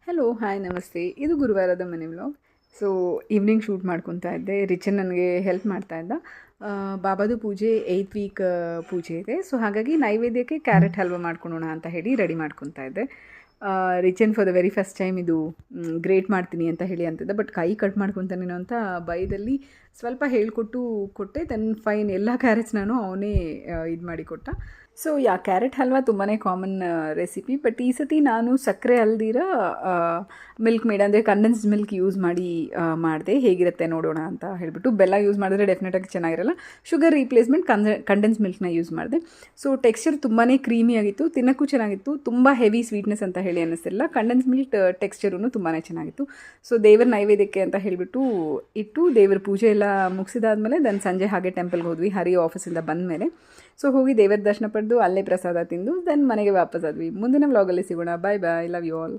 Hello hi ನಮಸ್ತೆ. ಇದು ಗುರುವಾರದ ಮನೆ ವ್ಲಾಗ್. ಸೊ ಈವ್ನಿಂಗ್ ಶೂಟ್ ಮಾಡ್ಕೊತಾ ಇದ್ದೆ. ರಿಚನ್ ನನಗೆ ಹೆಲ್ಪ್ ಮಾಡ್ತಾ ಇದ್ದ. ಬಾಬಾದು ಪೂಜೆ 8th ವೀಕ್ ಪೂಜೆ ಇದೆ. ಸೊ ಹಾಗಾಗಿ ನೈವೇದ್ಯಕ್ಕೆ ಕ್ಯಾರೆಟ್ ಹಲ್ವಾ ಮಾಡ್ಕೊಳೋಣ ಅಂತ ಹೇಳಿ ರೆಡಿ ಮಾಡ್ಕೊತಾ ಇದ್ದೆ. ರಿಚನ್ for the very first time ಇದು ಗ್ರೇಟ್ ಮಾಡ್ತೀನಿ ಅಂತ ಹೇಳಿ ಅಂತಿದ್ದ. ಬಟ್ ಕೈ ಕಟ್ ಮಾಡ್ಕೊತಾನೇನೋ ಅಂತ ಭಯದಲ್ಲಿ ಸ್ವಲ್ಪ ಹೇಳಿಕೊಟ್ಟು ಕೊಟ್ಟೆ. ದೆನ್ ಫೈನ್ ಎಲ್ಲ ಕ್ಯಾರೆಟ್ಸ್ ನಾನು ಅವನೇ ಇದು ಮಾಡಿ ಕೊಟ್ಟ. ಸೊ ಕ್ಯಾರೆಟ್ ಹಲ್ವಾ ತುಂಬಾ ಕಾಮನ್ ರೆಸಿಪಿ. ಬಟ್ ಈ ಸತಿ ನಾನು ಸಕ್ಕರೆ ಅಲ್ದಿರ ಮಿಲ್ಕ್ ಮೇಡ್ ಅಂದರೆ ಕಂಡೆನ್ಸ್ಡ್ ಮಿಲ್ಕ್ ಯೂಸ್ ಮಾಡಿ ಮಾಡಿದೆ. ಹೇಗಿರುತ್ತೆ ನೋಡೋಣ ಅಂತ ಹೇಳಿಬಿಟ್ಟು. ಬೆಲ್ಲ ಯೂಸ್ ಮಾಡಿದ್ರೆ ಡೆಫಿನೆಟಾಗಿ ಚೆನ್ನಾಗಿರಲ್ಲ. ಶುಗರ್ ರೀಪ್ಲೇಸ್ಮೆಂಟ್ ಕಂಡೆನ್ಸ್ ಮಿಲ್ಕ್ನ ಯೂಸ್ ಮಾಡಿದೆ. ಸೊ ಟೆಕ್ಸ್ಚರ್ ತುಂಬಾ ಕ್ರೀಮಿಯಾಗಿತ್ತು, ತಿನ್ನೋಕ್ಕೂ ಚೆನ್ನಾಗಿತ್ತು. ತುಂಬ ಹೆವಿ ಸ್ವೀಟ್ನೆಸ್ ಅಂತ ಹೇಳಿ ಅನ್ನಿಸ್ತಿಲ್ಲ. ಕಂಡೆನ್ಸ್ ಮಿಲ್ಕ್ ಟೆಕ್ಸ್ಚರೂ ತುಂಬಾ ಚೆನ್ನಾಗಿತ್ತು. ಸೊ ದೇವರ ನೈವೇದ್ಯಕ್ಕೆ ಅಂತ ಹೇಳಿಬಿಟ್ಟು ಇಟ್ಟು ದೇವರ ಪೂಜೆ ಎಲ್ಲ ಮುಗಿಸಿದಾದ್ಮೇಲೆ ದೆನ್ ಸಂಜೆ ಹಾಗೆ ಟೆಂಪಲ್ಗೆ ಹೋದ್ವಿ ಹರಿ ಆಫೀಸಿಂದ ಬಂದ ಮೇಲೆ. ಸೊ ಹೋಗಿ ದೇವರ ದರ್ಶನ ಪಡೆದು ಅಲ್ಲೇ ಪ್ರಸಾದ ತಿಂದು ದೆನ್ ಮನೆಗೆ ವಾಪಸ್ ಆದ್ವಿ. ಮುಂದಿನ ವ್ಲಾಗಲ್ಲಿ ಸಿಗೋಣ. Bye bye. Love you all.